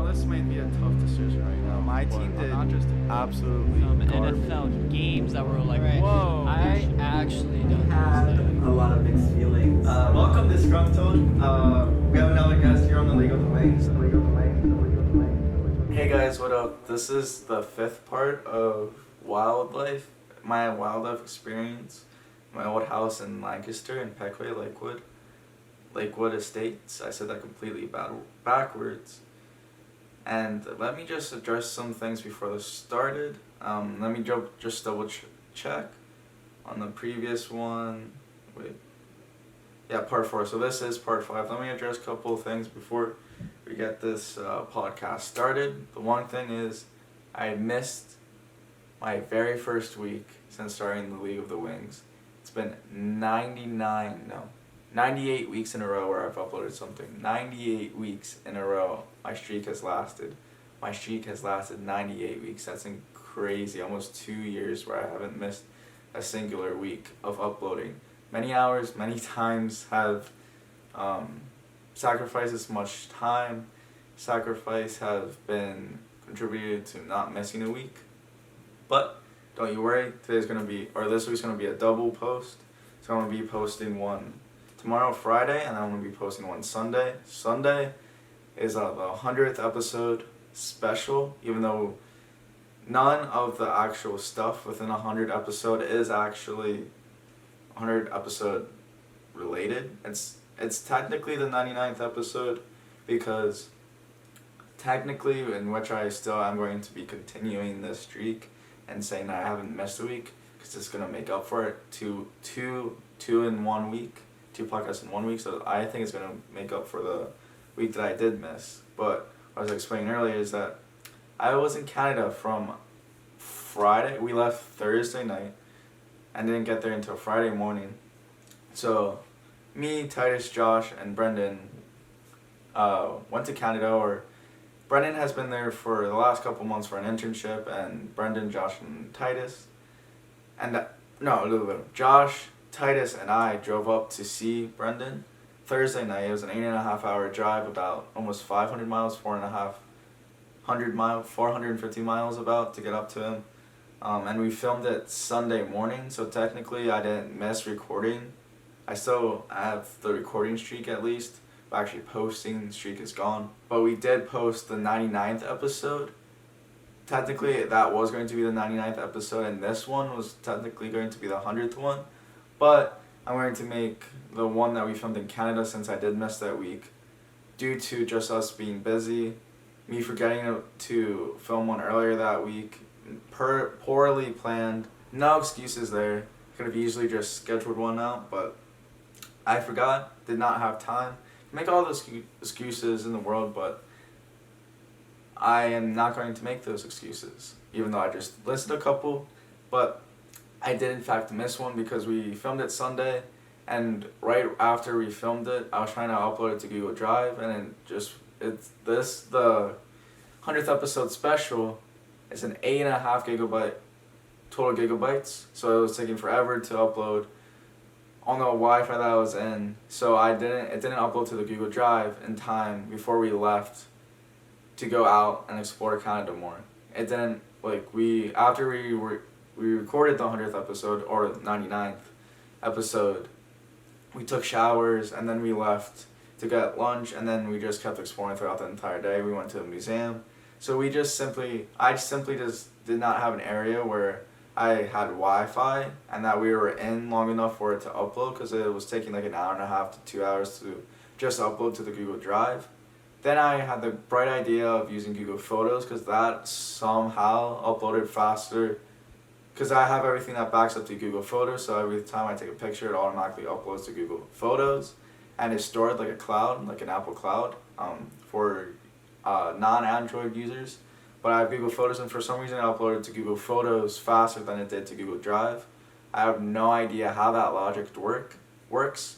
this might be a tough decision right now. My but team I'm did not just absolutely Some garbage. NFL games that were like, Right. whoa. I actually don't Had understand. a lot of mixed feelings. Welcome, Disgruntled. We have another guest here on the League of the Wings. Hey guys, what up? This is the 5th part of wildlife, my wildlife experience, my old house in Lancaster in Peckway, Lakewood Estates. I said that completely backwards. And let me just address some things before this started. Let me just double check on the previous one. Part 4. So this is part 5. Let me address a couple of things before we get this podcast started. The one thing is, I missed my very first week since starting the League of the Wings. It's been 98 weeks in a row where I've uploaded something. 98 weeks in a row my streak has lasted. My streak has lasted 98 weeks. That's crazy. Almost 2 years where I haven't missed a singular week of uploading. Many hours, many times have sacrificed this much time. Sacrifice have been contributed to not missing a week. But don't you worry, this week's gonna be a double post. So I'm gonna be posting one tomorrow, Friday, and I'm gonna be posting one Sunday. Sunday is the 100th episode special, even though none of the actual stuff within 100 episode is actually 100 episode related. It's technically the 99th episode, because technically in which I still am going to be continuing this streak and saying that I haven't missed a week, because it's going to make up for it. Two in 1 week, 2 podcasts in 1 week, so I think it's going to make up for the week that I did miss. But what I was explaining earlier is that I was in Canada from Friday. We left Thursday night and didn't get there until Friday morning. So me, Titus, Josh, and Brendan went to Canada. Or Brendan has been there for the last couple months for an internship, and Brendan, Josh, and Titus. Josh, Titus, and I drove up to see Brendan Thursday night. It was an 8.5 hour drive, about almost 500 miles, 450 miles about to get up to him. And we filmed it Sunday morning, so technically I didn't miss recording. I still have the recording streak at least, but actually posting streak is gone. But we did post the 99th episode. Technically that was going to be the 99th episode, and this one was technically going to be the 100th one. But I'm going to make the one that we filmed in Canada, since I did miss that week, due to just us being busy, me forgetting to film one earlier that week, poorly planned. No excuses there. Could have easily just scheduled one out, but I forgot. Did not have time. Make all those excuses in the world, but I am not going to make those excuses, even though I just listed a couple. But I did in fact miss one, because we filmed it Sunday, and right after we filmed it, I was trying to upload it to Google Drive, and the 100th episode special. It's an 8.5 gigabyte total gigabytes, so it was taking forever to upload on the Wi-Fi that I was in. So it didn't upload to the Google Drive in time before we left to go out and explore Canada more. It didn't, after we recorded the 100th episode, or the 99th episode, we took showers and then we left to get lunch, and then we just kept exploring throughout the entire day. We went to a museum. So I simply just did not have an area where I had Wi-Fi and that we were in long enough for it to upload, because it was taking like 1.5 to 2 hours to just upload to the Google Drive. Then I had the bright idea of using Google Photos, because that somehow uploaded faster, because I have everything that backs up to Google Photos, so every time I take a picture it automatically uploads to Google Photos, and it's stored like a cloud, like an Apple Cloud, for non-Android users. But I have Google Photos, and for some reason it uploaded to Google Photos faster than it did to Google Drive. I have no idea how that logic works,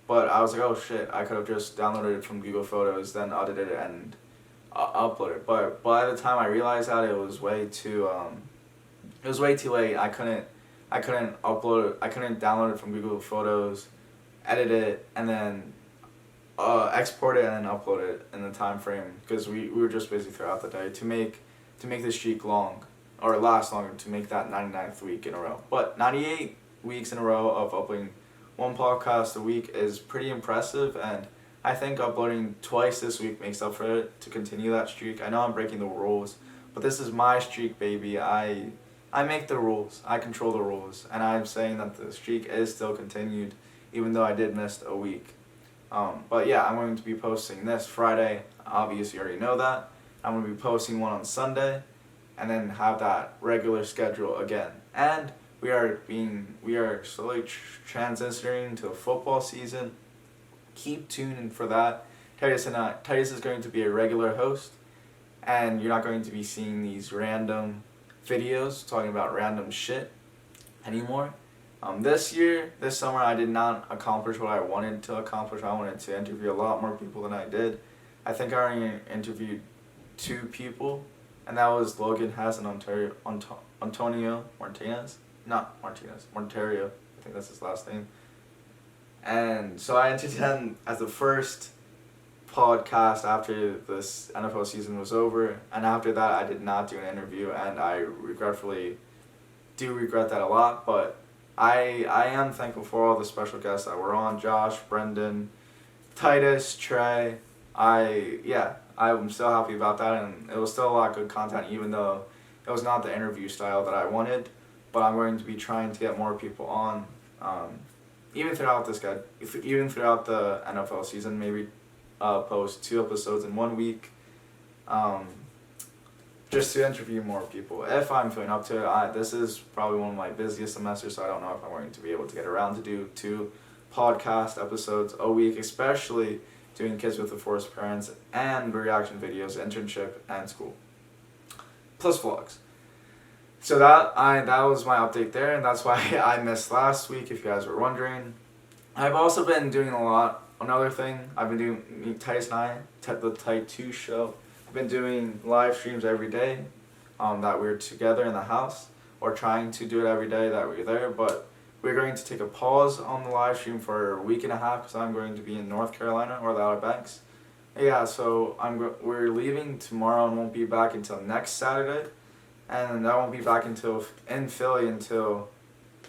but I was like, oh shit, I could have just downloaded it from Google Photos, then edited it and uploaded it. But by the time I realized that, it was way too late. I couldn't download it from Google Photos, edit it, and then export it and then upload it in the time frame because we were just busy throughout the day to make the streak long or last longer to make that 99th week in a row. But 98 weeks in a row of uploading one podcast a week is pretty impressive, and I think uploading twice this week makes up for it to continue that streak. I know I'm breaking the rules, but this is my streak, baby. I make the rules. I control the rules, and I'm saying that the streak is still continued even though I did miss a week. But yeah, I'm going to be posting this Friday. Obviously, you already know that. I'm going to be posting one on Sunday, and then have that regular schedule again. And we are slowly transitioning to a football season. Keep tuning for that. Titus is going to be a regular host, and you're not going to be seeing these random videos talking about random shit anymore. This summer, I did not accomplish what I wanted to accomplish. I wanted to interview a lot more people than I did. I think I already interviewed 2 people, and that was Logan Haas and Antonio Martinez. Not Martinez, Monterio. I think that's his last name. And so I interviewed him as the first podcast after this NFL season was over, and after that I did not do an interview, and I regretfully do regret that a lot, but I am thankful for all the special guests that were on: Josh, Brendan, Titus, Trey. I'm still happy about that, and it was still a lot of good content, even though it was not the interview style that I wanted. But I'm going to be trying to get more people on, even throughout the NFL season. Maybe post 2 episodes in 1 week, just to interview more people if I'm feeling up to it. This is probably one of my busiest semesters, so I don't know if I'm going to be able to get around to do 2 podcast episodes a week, especially doing Kids with the Forced Parents and reaction videos, internship, and school, plus vlogs. So that was my update there, and that's why I missed last week, if you guys were wondering. I've also been doing a lot. Another thing, I've been doing, Titus and I, the Type 2 show, I've been doing live streams every day that we're together in the house, or trying to do it every day that we're there, but we're going to take a pause on the live stream for a week and a half because I'm going to be in North Carolina or the Outer Banks. Yeah, so we're leaving tomorrow and won't be back until next Saturday. And I won't be back in Philly until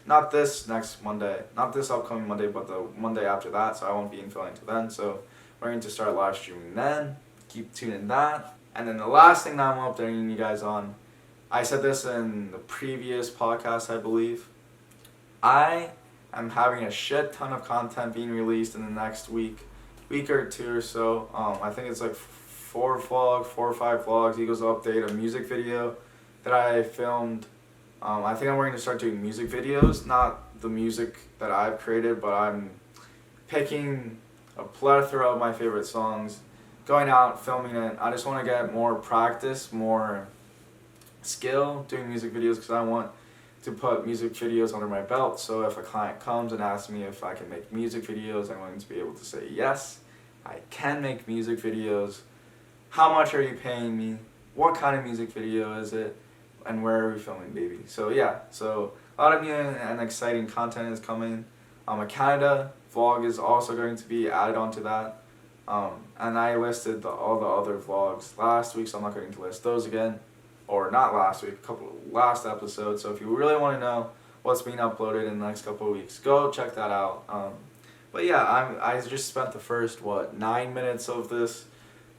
not this upcoming Monday, but the Monday after that. So I won't be in Philly until then. So we're going to start live streaming then. Keep tuning that. And then the last thing that I'm updating you guys on, I said this in the previous podcast, I believe. I am having a shit ton of content being released in the next week or 2 or so. I think it's like 4 or 5 vlogs, Eagles update, a music video that I filmed. I think I'm going to start doing music videos, not the music that I've created, but I'm picking a plethora of my favorite songs, going out, filming it. I just want to get more practice, more skill doing music videos, because I want to put music videos under my belt, so if a client comes and asks me if I can make music videos, I'm going to be able to say, yes, I can make music videos. How much are you paying me? What kind of music video is it? And where are we filming, baby? So yeah, so a lot of new and exciting content is coming. A Canada vlog is also going to be added onto that. And I listed all the other vlogs last week, so I'm not going to list those again. Or not last week, last episode. So if you really want to know what's being uploaded in the next couple of weeks, go check that out. But yeah, I just spent the first 9 minutes of this,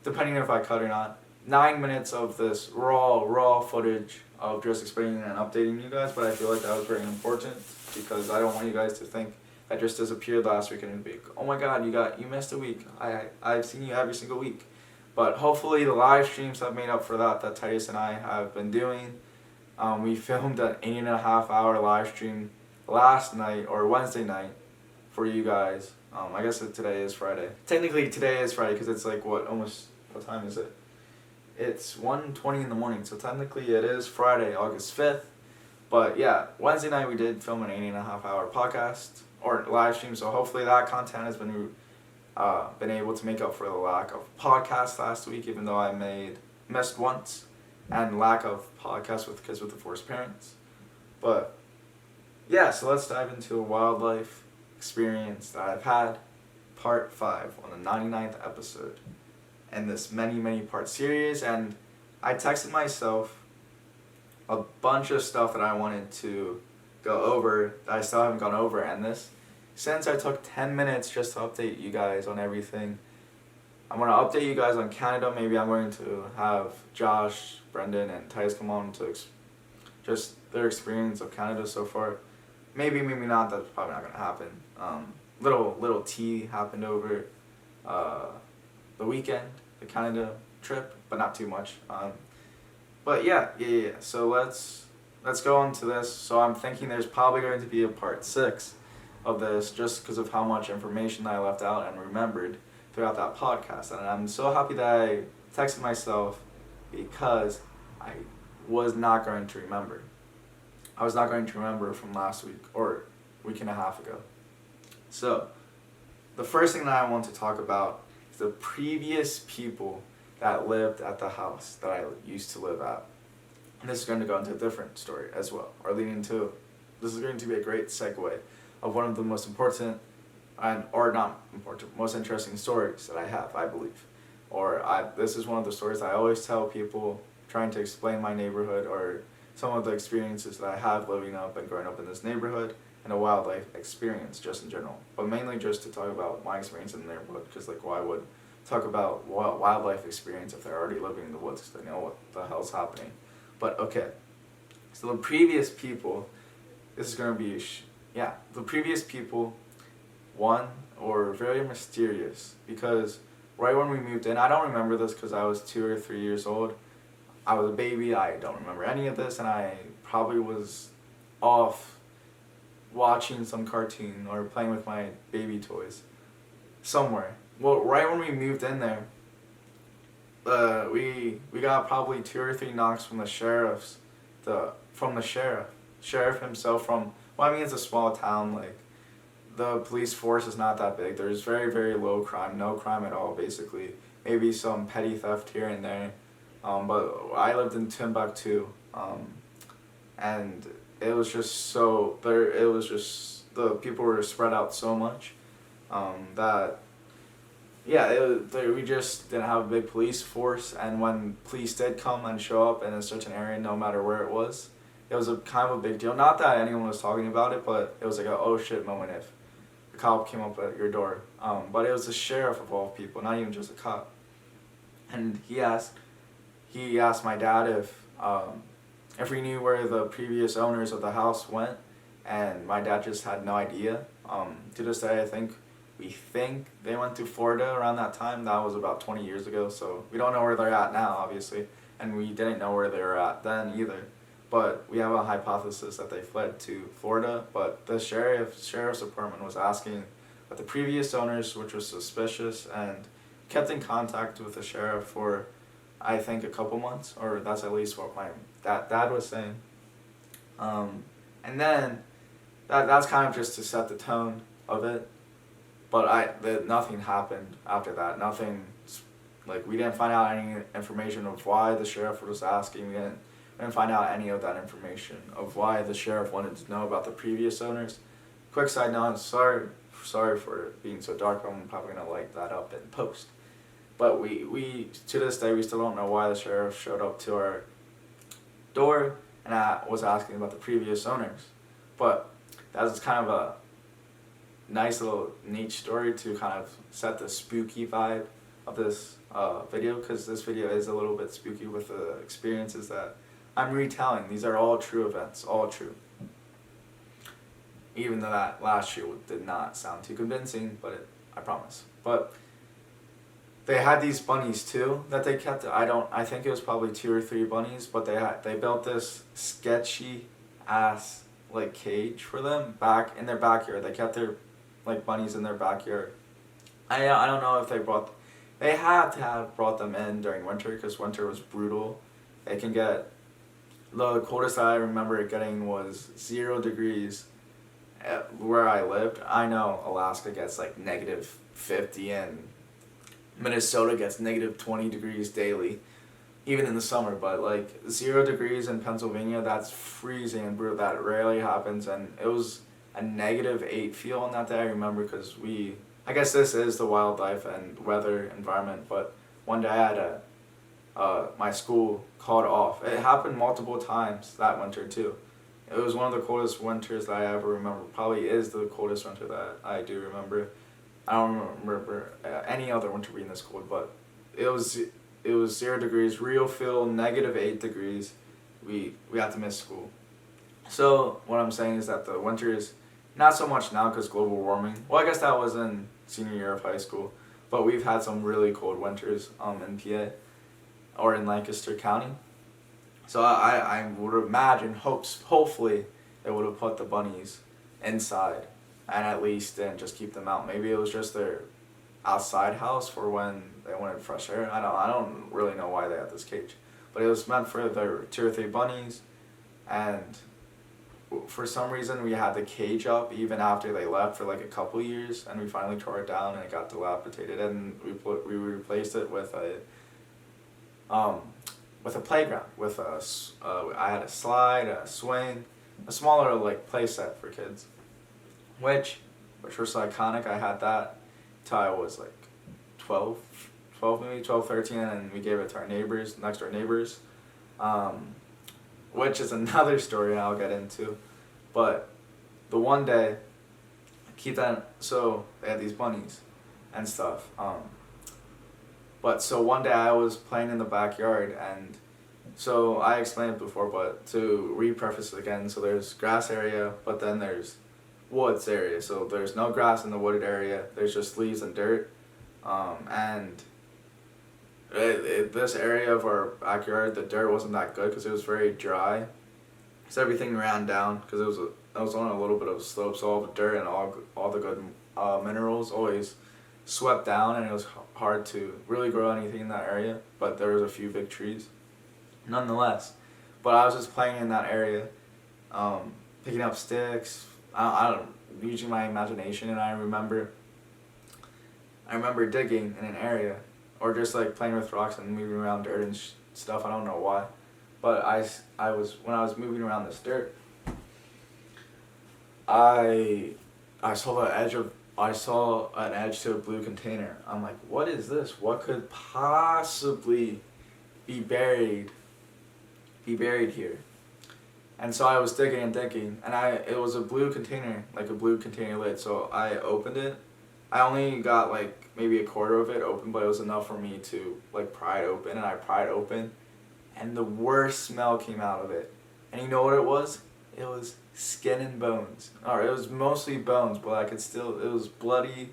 depending if I cut or not, 9 minutes of this raw footage of just explaining and updating you guys. But I feel like that was very important, because I don't want you guys to think I just disappeared last week and be, oh my god, you missed a week. I've seen you every single week. But hopefully the live streams have made up for that Titus and I have been doing. We filmed an 8.5-hour live stream last night, or Wednesday night, for you guys. I guess today is Friday. Technically today is Friday, because it's like what time is it? It's 1:20 in the morning, so technically it is Friday, August 5th. But yeah, Wednesday night we did film an 8.5-hour podcast, or live stream, so hopefully that content has been able to make up for the lack of podcasts last week, even though I missed once, and lack of podcasts with Kids with the Forced Parents. But yeah, so let's dive into a wildlife experience that I've had part 5 on the 99th episode in this many part series, and I texted myself a bunch of stuff that I wanted to go over that I still haven't gone over, and since I took 10 minutes just to update you guys on everything, I'm going to update you guys on Canada. Maybe I'm going to have Josh, Brendan, and Tice come on to just their experience of Canada so far. Maybe not. That's probably not going to happen. Little tea happened over the weekend, the Canada trip, but not too much. But yeah. So let's go on to this. So I'm thinking there's probably going to be a part 6 of this, just because of how much information I left out and remembered throughout that podcast. And I'm so happy that I texted myself, because I was not going to remember. I was not going to remember from last week or week and a half ago. So the first thing that I want to talk about is the previous people that lived at the house that I used to live at. And this is going to go into a different story as well, or this is going to be a great segue of one of the most important most interesting stories that I have, I believe. This is one of the stories I always tell people trying to explain my neighborhood, or some of the experiences that I have living up and growing up in this neighborhood, and a wildlife experience just in general. But mainly just to talk about my experience in the neighborhood, because why would talk about wildlife experience if they're already living in the woods, because they know what the hell's happening. But okay, so the previous people, this is going to be, the previous people, were very mysterious, because right when we moved in, I don't remember this because I was 2 or 3 years old. I was a baby, I don't remember any of this, and I probably was off watching some cartoon or playing with my baby toys somewhere. Well, right when we moved in there, we got probably 2 or 3 knocks from the sheriff himself. It's a small town. The police force is not that big. There's very low crime, no crime at all, basically. Maybe some petty theft here and there. But I lived in Timbuktu, and it was just the people were spread out so much that we just didn't have a big police force. And when police did come and show up in a certain area, no matter where it was a kind of a big deal. Not that anyone was talking about it, but it was like a oh shit moment if a cop came up at your door. But it was the sheriff of all people, not even just a cop. And he asked my dad if we knew where the previous owners of the house went, and my dad just had no idea. To this day, we think they went to Florida around that time. That was about 20 years ago, so we don't know where they're at now, obviously, and we didn't know where they were at then either. But we have a hypothesis that they fled to Florida. But the sheriff's department was asking about the previous owners, which was suspicious, and kept in contact with the sheriff for, I think, a couple months, or that's at least what my dad was saying. And then that's kind of just to set the tone of it. But nothing happened after that. Nothing, we didn't find out any information of why the sheriff was asking. We didn't find out any of that information of why the sheriff wanted to know about the previous owners. Quick side note, sorry for being so dark, but I'm probably going to light that up in post. But we to this day, we still don't know why the sheriff showed up to our door and was asking about the previous owners. But that was kind of a nice little neat story to kind of set the spooky vibe of this video, because this video is a little bit spooky with the experiences that I'm retelling. These are all true events, all true. Even though that last year did not sound too convincing, but I promise. But they had these bunnies too that they kept. I think it was probably 2 or 3 bunnies, but they built this sketchy ass cage for them back in their backyard. They kept their bunnies in their backyard. I don't know if they had to have brought them in during winter, because winter was brutal. It can get, the coldest I remember it getting was 0 degrees where I lived. I know Alaska gets -50 and Minnesota gets -20 degrees daily, even in the summer. But 0 degrees in Pennsylvania, that's freezing and brutal. That rarely happens, and it was a -8 feel on that day. I remember because we I guess this is the wildlife and weather environment, but one day I had my school called off. It happened multiple times that winter too. It was one of the coldest winters that I ever remember. Probably is the coldest winter that I do remember. I don't remember any other winter being this cold, but it was 0 degrees, real feel, -8 degrees. We had to miss school. So what I'm saying is that the winter is not so much now because global warming. Well, I guess that was in senior year of high school, but we've had some really cold winters in PA or in Lancaster County. So I would imagine, hopefully, they would have put the bunnies inside and at least didn't just keep them out. Maybe it was just their outside house for when they wanted fresh air. I don't really know why they had this cage, but it was meant for their 2 or 3 bunnies, and for some reason we had the cage up even after they left for like a couple years, and we finally tore it down and it got dilapidated, and we replaced it with a playground with I had a slide, a swing, a smaller like play set for kids, which was so iconic. I had that till I was like 12 maybe 12, 13, and we gave it to our neighbors, next door neighbors, which is another story I'll get into. But the one day, so they had these bunnies and stuff. But so one day I was playing in the backyard, and so I explained it before, but to repreface it again, so there's grass area, but then there's woods area. So there's no grass in the wooded area, there's just leaves and dirt. And this area of our backyard, the dirt wasn't that good because it was very dry. So everything ran down because it was on a little bit of a slope, so all the dirt and all the good minerals always swept down, and it was hard to really grow anything in that area. But there was a few big trees, nonetheless. But I was just playing in that area, picking up sticks. I don't using my imagination, and I remember digging in an area, or just like playing with rocks and moving around dirt and stuff. I don't know why, but when I was moving around this dirt, I saw an edge to a blue container. I'm like, what is this? What could possibly be buried here? And so I was digging, and it was a blue container, like a blue container lid. So I opened it. I only got like maybe a quarter of it open, but it was enough for me to like pry it open, and I pried it open, and the worst smell came out of it. And you know what it was? It was skin and bones. Or it was mostly bones, but it was bloody,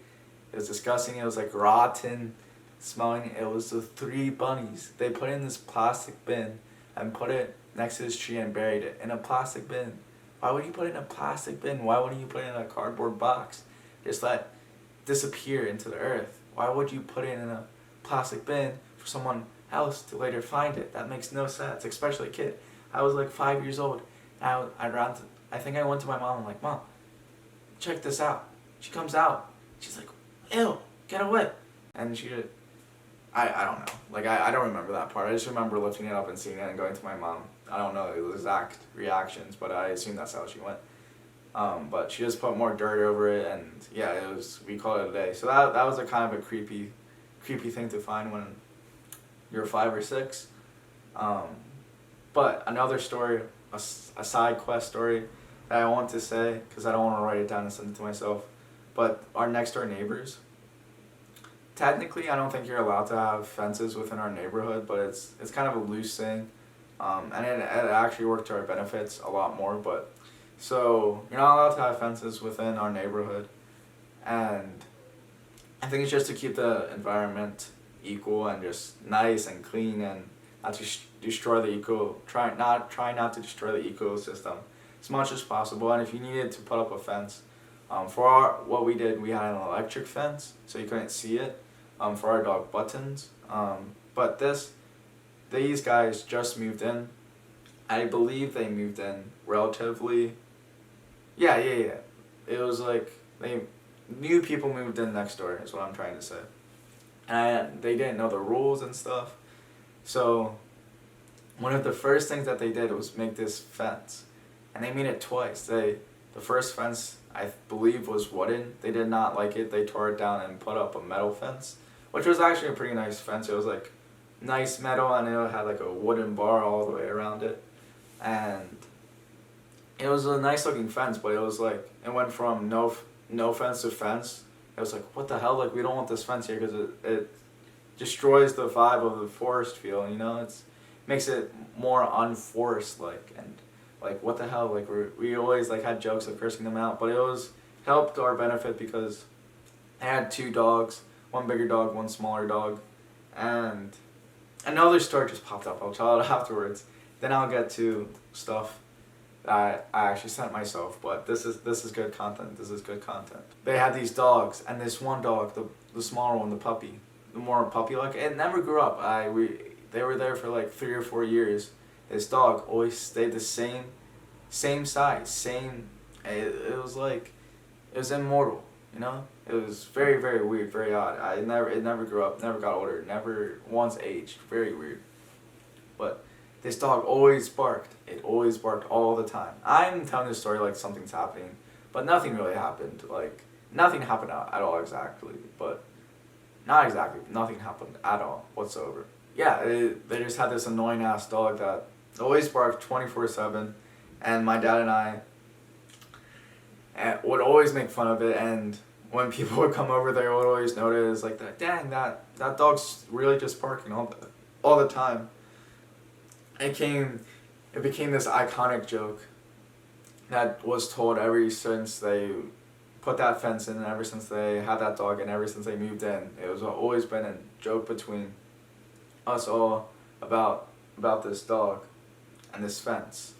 it was disgusting, it was like rotten smelling. It was the 3 bunnies. They put it in this plastic bin and put it next to this tree and buried it in a plastic bin. Why would you put it in a plastic bin? Why wouldn't you put it in a cardboard box? Just let disappear into the earth. Why would you put it in a plastic bin for someone else to later find it? That makes no sense, especially a kid. I was like 5 years old. I think I went to my mom. I'm like, Mom, check this out. She comes out. She's like, ew, get away. And I don't know. Like, I don't remember that part. I just remember lifting it up and seeing it and going to my mom. I don't know the exact reactions, but I assume that's how she went. But she just put more dirt over it, and yeah, we called it a day. So that was a kind of a creepy thing to find when you're 5 or 6. But another story, a side quest story that I want to say, because I don't want to write it down and send it to myself, but our next door neighbors, technically I don't think you're allowed to have fences within our neighborhood, but it's kind of a loose thing, and it actually worked to our benefits a lot more. But so you're not allowed to have fences within our neighborhood, and I think it's just to keep the environment equal and just nice and clean, and not to destroy the try not to destroy the ecosystem as much as possible. And if you needed to put up a fence, what we did, we had an electric fence, so you couldn't see it, for our dog Buttons. But these guys just moved in. I believe they moved in relatively. Yeah. It was like new people moved in next door, is what I'm trying to say. And they didn't know the rules and stuff. So one of the first things that they did was make this fence. And they made it twice. They The first fence, I believe, was wooden. They did not like it. They tore it down and put up a metal fence, which was actually a pretty nice fence. It was like nice metal, and it had like a wooden bar all the way around it. And it was a nice looking fence, but it was like, it went from no fence to fence. It was like, what the hell? Like, we don't want this fence here because it destroys the vibe of the forest feel, you know? It's makes it more unforced, like, and like, what the hell? Like, we always like had jokes of cursing them out, but it was helped our benefit because I had 2 dogs, one bigger dog, one smaller dog, and another story just popped up. I'll tell it afterwards. Then I'll get to stuff that I actually sent myself, but this is good content. This is good content. They had these dogs, and this one dog, the smaller one, the puppy, the more puppy-like, it never grew up. They were there for like 3 or 4 years. This dog always stayed the same size, same. It was like, it was immortal, you know. It was very, very weird, very odd. It never grew up, never got older, never once aged. Very weird, but this dog always barked. It always barked all the time. I'm telling this story like something's happening, but nothing really happened. Like, nothing happened at all exactly, but not exactly. Nothing happened at all whatsoever. Yeah, they just had this annoying ass dog that always barked 24/7, and my dad and I would always make fun of it. And when people would come over, they would always notice like that. Dang, that dog's really just barking all the time. It became this iconic joke that was told ever since they put that fence in, and ever since they had that dog, and ever since they moved in. It was always been a joke between us all about this dog and this fence.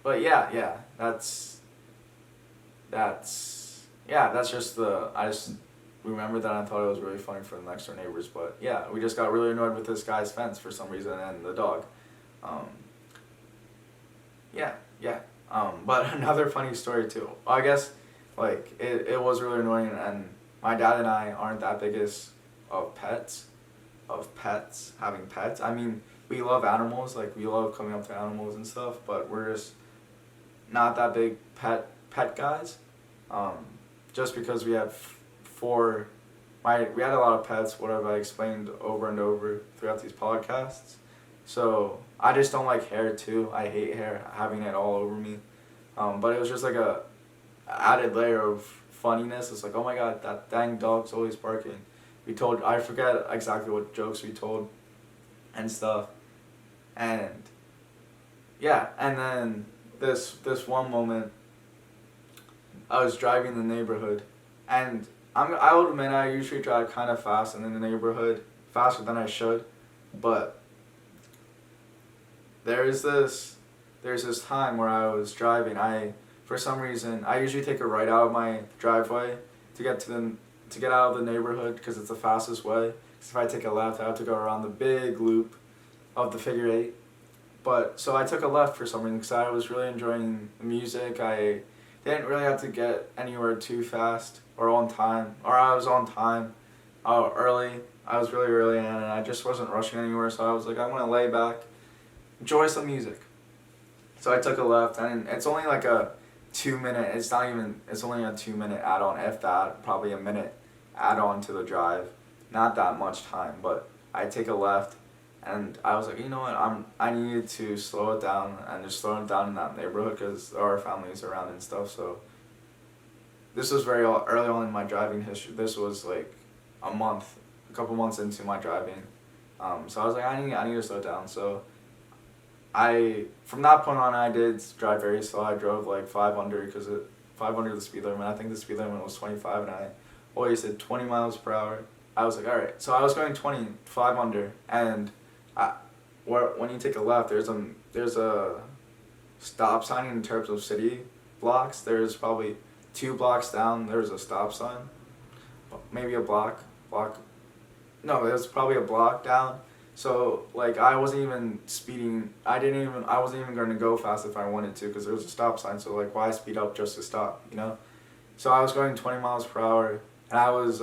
But yeah, that's just I just remembered that. I thought it was really funny for the next door neighbors, but yeah, we just got really annoyed with this guy's fence for some reason, and the dog. But another funny story too. I guess like it was really annoying, and my dad and I aren't that biggest of pets, having pets. I mean, we love animals, like we love coming up to animals and stuff, but we're just not that big pet guys. Just because we have we had a lot of pets, what have I explained over and over throughout these podcasts. So I just don't like hair too. I hate hair, having it all over me. But it was just like a added layer of funniness. It's like, oh my god, that dang dog's always barking. I forget exactly what jokes we told and stuff. And yeah, and then this one moment, I was driving the neighborhood, and I will admit I usually drive kind of fast in the neighborhood, faster than I should, but there's this time where I was driving. For some reason, I usually take a right out of my driveway to get out of the neighborhood because it's the fastest way. Because if I take a left, I have to go around the big loop of the figure 8. But so I took a left for some reason because I was really enjoying the music. I didn't really have to get anywhere too fast or on time, or I was on time, early. I was really early, and I just wasn't rushing anywhere. So I was like, I'm gonna lay back, enjoy some music. So I took a left, and it's only like a 2-minute. It's only a 2-minute add-on, if that, probably a minute add-on to the drive. Not that much time, but I take a left. And I was like, you know what, I needed to slow it down, and just slow it down in that neighborhood because there are families around and stuff. So this was very early on in my driving history. This was like a couple months into my driving. So I was like, I need to slow it down. So from that point on, I did drive very slow. I drove like 5 under the speed limit. I think the speed limit was 25, and I always did 20 miles per hour. I was like, all right. So I was going 25 under, and when you take a left, there's a stop sign in terms of city blocks. There's probably 2 blocks down. There's a stop sign, maybe a block. No, there's probably a block down. So like I wasn't even speeding. I wasn't even going to go fast if I wanted to because there was a stop sign. So like, why speed up just to stop? You know. So I was going 20 miles per hour, and I was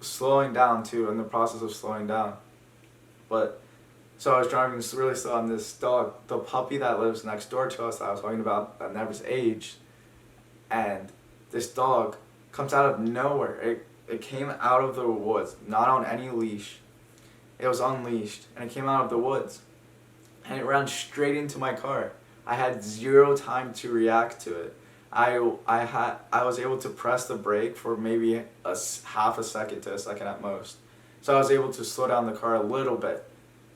slowing down too, in the process of slowing down. But so I was driving really slow, and this dog, the puppy that lives next door to us that I was talking about, that never aged, and this dog comes out of nowhere. It came out of the woods, not on any leash. It was unleashed, and it came out of the woods, and it ran straight into my car. I had zero time to react to it. I was able to press the brake for maybe half a second to a second at most. So I was able to slow down the car a little bit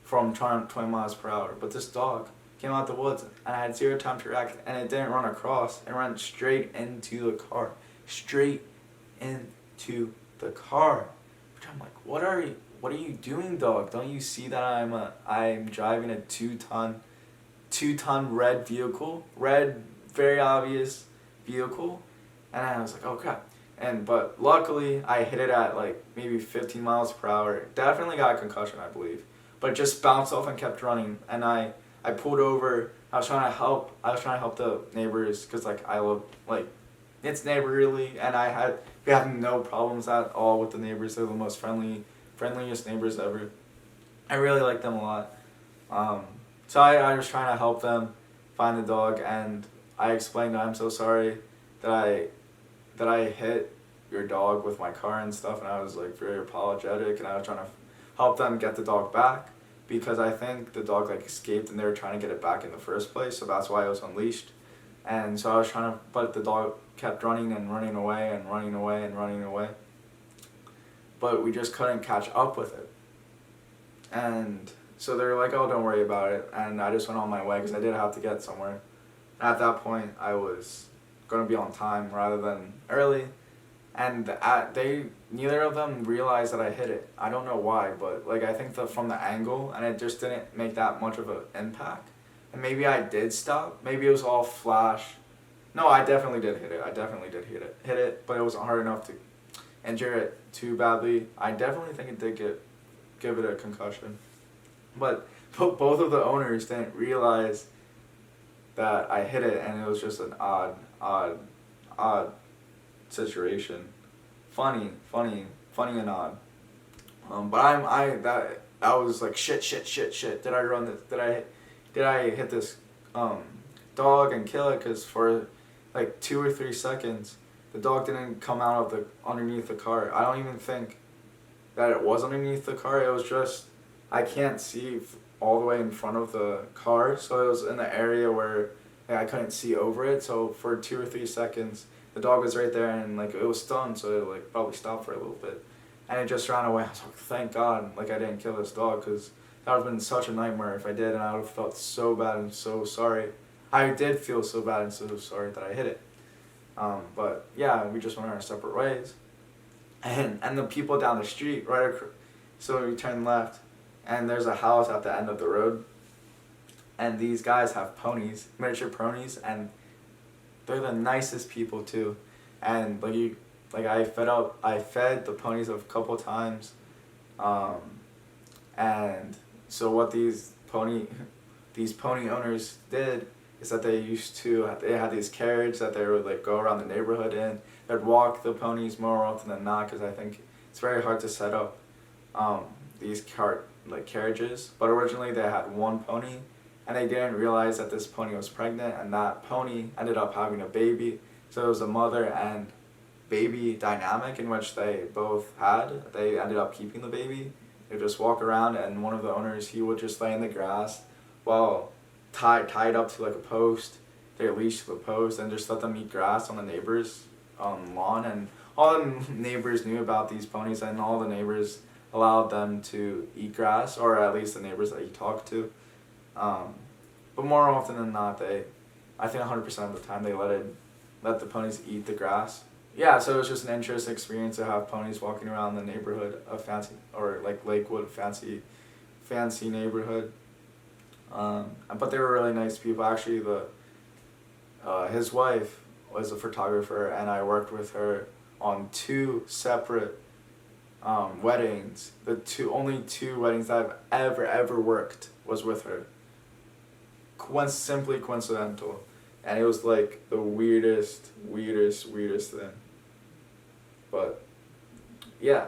from 20 miles per hour. But this dog came out the woods, and I had zero time to react, and it didn't run across. It ran straight into the car. Straight into the car. Which I'm like, what are you doing, dog? Don't you see that I'm driving a 2-ton red vehicle? Red, very obvious vehicle. And I was like, oh crap. But luckily I hit it at like maybe 15 miles per hour. Definitely got a concussion, I believe. But it just bounced off and kept running. And I pulled over. I was trying to help the neighbors, because like I love, like, it's neighborly, and we have no problems at all with the neighbors. They're the most friendliest neighbors ever. I really like them a lot. So I was trying to help them find the dog, and I explained I'm so sorry that I hit your dog with my car and stuff, and I was like very apologetic, and I was trying to help them get the dog back, because I think the dog like escaped and they were trying to get it back in the first place, so that's why it was unleashed. And so I was trying to, but the dog kept running and running away and running away and running away. But we just couldn't catch up with it. And so they were like, oh, don't worry about it. And I just went on my way, because I did have to get somewhere. At that point, I was going to be on time rather than early. And neither of them realized that I hit it. I don't know why, but like I think from the angle, and it just didn't make that much of an impact. And maybe I did stop. Maybe it was all flash. No, I definitely did hit it. Hit it, but it wasn't hard enough to injure it too badly. I definitely think it did give it a concussion. But both of the owners didn't realize that I hit it, and it was just an odd situation. Funny and odd. But I was like, shit. Did I run this? Did I hit this dog and kill it? Because for like 2 or 3 seconds, the dog didn't come out of underneath the car. I don't even think that it was underneath the car. It was just, I can't see all the way in front of the car, so it was in the area where I couldn't see over it. So for 2 or 3 seconds, the dog was right there, and like it was stunned, so it like probably stopped for a little bit, and it just ran away. I was like, thank God, like I didn't kill this dog, because that would have been such a nightmare if I did, and I would have felt so bad and so sorry. I did feel so bad and so sorry that I hit it. But yeah, we just went our separate ways, and the people down the street, so we turned left, and there's a house at the end of the road, and these guys have ponies, miniature ponies, and they're the nicest people too. And I fed the ponies a couple times, and so what these pony owners did is that they had these carriages that they would like go around the neighborhood in. They'd walk the ponies more often than not, because I think it's very hard to set up these carriages. But originally they had one pony, and they didn't realize that this pony was pregnant, and that pony ended up having a baby. So it was a mother and baby dynamic in which they both had. They ended up keeping the baby. They would just walk around, and one of the owners, he would just lay in the grass while tied up to like a post. They leashed to the post and just let them eat grass on the neighbor's lawn. And all the neighbors knew about these ponies, and all the neighbors allowed them to eat grass, or at least the neighbors that he talked to. But more often than not, I think 100% of the time, they let the ponies eat the grass. Yeah, so it was just an interesting experience to have ponies walking around the neighborhood of fancy, or like Lakewood, fancy neighborhood. But they were really nice people. Actually, his wife was a photographer, and I worked with her on 2 separate weddings. Only 2 weddings that I've ever worked was with her. Simply coincidental, and it was like the weirdest thing. But yeah.